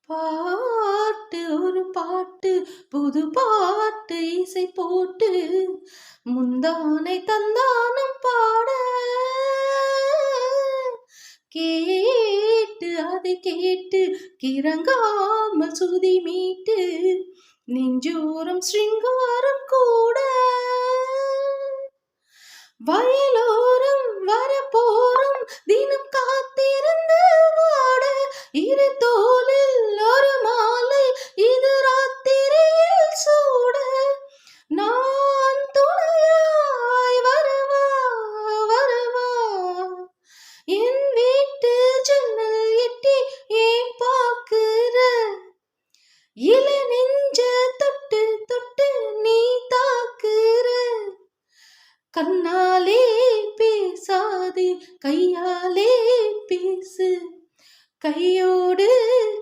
பாட்டு ஒரு பாட்டு புது பாட்டு இசை போட்டு முந்தானை தந்தானம் பாட கேட்டு அதை கேட்டு கிறங்காமல் சுதி மீட்டு நெஞ்சோரம் ஸ்ருங்காரம் கூட வயலோரம் வரப்போறும் தினம் காத்திருந்து வாட இரு தோளில் ஒரு மாலை இது ராத்திரியில் சூட நான் துணையாய் வரவா வரவா என் வீட்டு ஜன்னல் எட்டி ஏன் பாக்குற இள நெஞ்ச தொட்டு தொட்டு நீ தாக்குற கண்ணாலே பேசாதே கையாலே பேசு கையோடு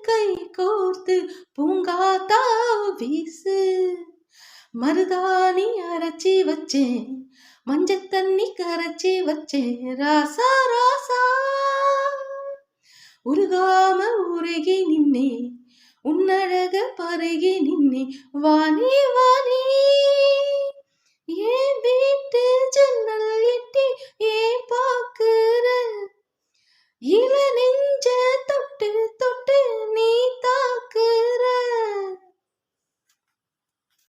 கை கோர்த்து பூங்காத்தா வீசு மருதாணி அரைச்சி வச்சேன் மஞ்சள் தண்ணி கரைச்சி வச்சேன் ராசா ராசா உருகாம உருகி நின்னே உன்னழக பருகி நின்னே வாணி வாணி ஏன் வீட்டு ஜன்னல் எட்டி ஏன் பாக்கு